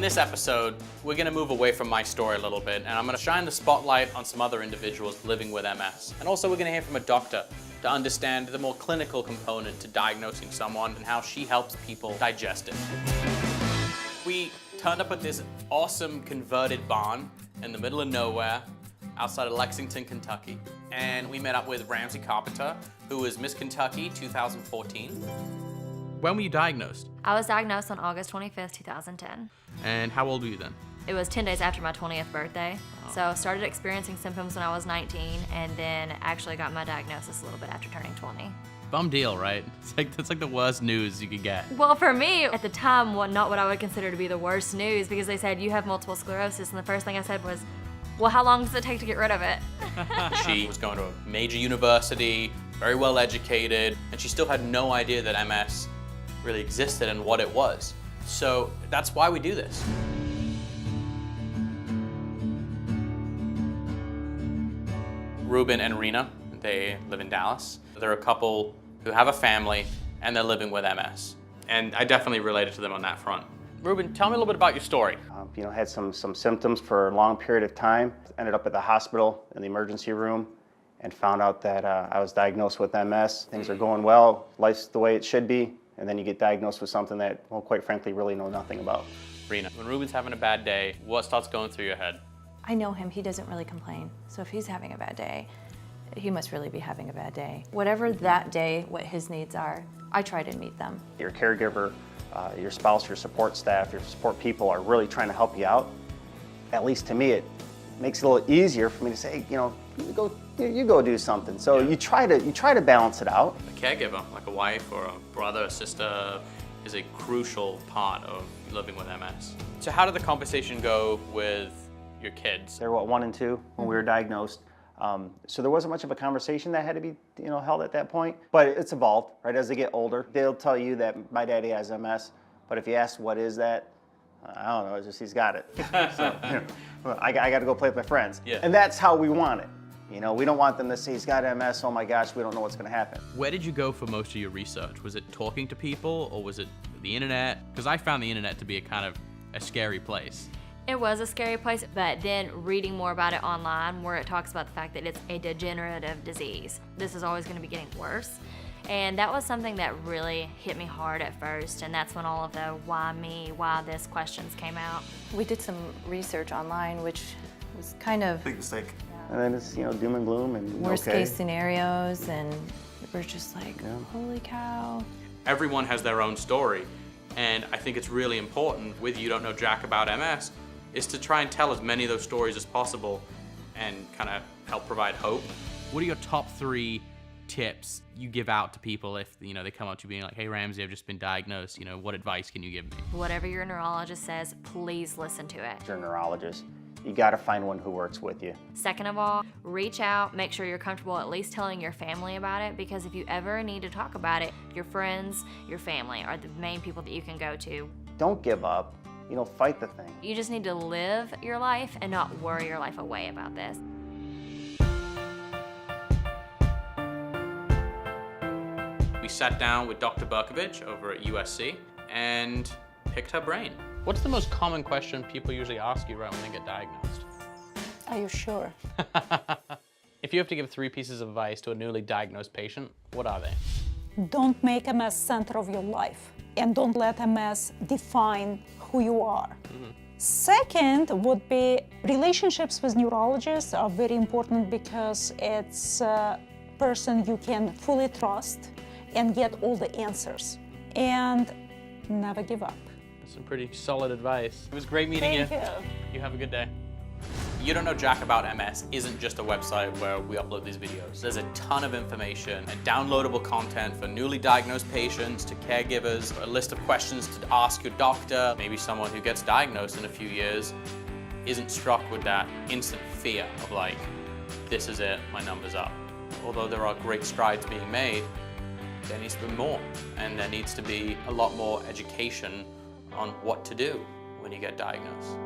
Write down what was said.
In this episode, we're going to move away from my story a little bit, and I'm going to shine the spotlight on some other individuals living with MS. And also we're going to hear from a doctor to understand the more clinical component to diagnosing someone and how she helps people digest it. We turned up at this awesome converted barn in the middle of nowhere outside of Lexington, Kentucky. And we met up with Ramsey Carpenter, who was Miss Kentucky 2014. When were you diagnosed? I was diagnosed on August 25th, 2010. And how old were you then? It was 10 days after my 20th birthday. Oh. So started experiencing symptoms when I was 19 and then actually got my diagnosis a little bit after turning 20. Bum deal, right? That's like the worst news you could get. Well, for me, at the time, not what I would consider to be the worst news, because they said, you have multiple sclerosis, and the first thing I said was, well, how long does it take to get rid of it? She was going to a major university, very well educated, and she still had no idea that MS really existed and what it was. So that's why we do this. Ruben and Rena, they live in Dallas. They're a couple who have a family and they're living with MS. And I definitely related to them on that front. Ruben, tell me a little bit about your story. Had some symptoms for a long period of time. Ended up at the hospital in the emergency room and found out that I was diagnosed with MS. Things are going well, life's the way it should be, and then you get diagnosed with something that, well, quite frankly, really know nothing about. Rena, when Ruben's having a bad day, what starts going through your head? I know him, he doesn't really complain. So if he's having a bad day, he must really be having a bad day. Whatever that day, what his needs are, I try to meet them. Your caregiver, your spouse, your support staff, your support people are really trying to help you out. At least to me, it makes it a little easier for me to say, you go do something. So you try to balance it out. A caregiver, like a wife or a brother or sister, is a crucial part of living with MS. So how did the conversation go with your kids? They were 1 and 2 when we were diagnosed. So there wasn't much of a conversation that had to be held at that point, but it's evolved, right? As they get older, they'll tell you that my daddy has MS, but if you ask what is that, I don't know, it's just he's got it. So, I got to go play with my friends. Yeah. And that's how we want it. We don't want them to say he's got MS, oh my gosh, we don't know what's going to happen. Where did you go for most of your research? Was it talking to people or was it the internet? Because I found the internet to be a kind of a scary place. It was a scary place, but then reading more about it online where it talks about the fact that it's a degenerative disease. This is always going to be getting worse. And that was something that really hit me hard at first, and that's when all of the why me, why this questions came out. We did some research online, which was kind of Big mistake. And then it's, doom and gloom and worst case scenarios, and we're just like, holy cow. Everyone has their own story, and I think it's really important with You Don't Know Jack About MS is to try and tell as many of those stories as possible and kind of help provide hope. What are your top 3 tips you give out to people if they come up to you being like, hey Ramsey, I've just been diagnosed, what advice can you give me? Whatever your neurologist says, please listen to it. You're a neurologist. You got to find one who works with you. Second of all, reach out, make sure you're comfortable at least telling your family about it, because if you ever need to talk about it, your friends, your family are the main people that you can go to. Don't give up. Fight the thing. You just need to live your life and not worry your life away about this. We sat down with Dr. Berkovich over at USC and picked her brain. What's the most common question people usually ask you right when they get diagnosed? Are you sure? If you have to give 3 pieces of advice to a newly diagnosed patient, what are they? Don't make MS center of your life, and don't let MS define who you are. Second would be relationships with neurologists are very important because it's a person you can fully trust and get all the answers. And never give up. That's some pretty solid advice. It was great meeting you. Thank you. You have a good day. You Don't Know Jack About MS isn't just a website where we upload these videos. There's a ton of information and downloadable content for newly diagnosed patients to caregivers, a list of questions to ask your doctor. Maybe someone who gets diagnosed in a few years isn't struck with that instant fear of like, this is it, my number's up. Although there are great strides being made, there needs to be more, and there needs to be a lot more education on what to do when you get diagnosed.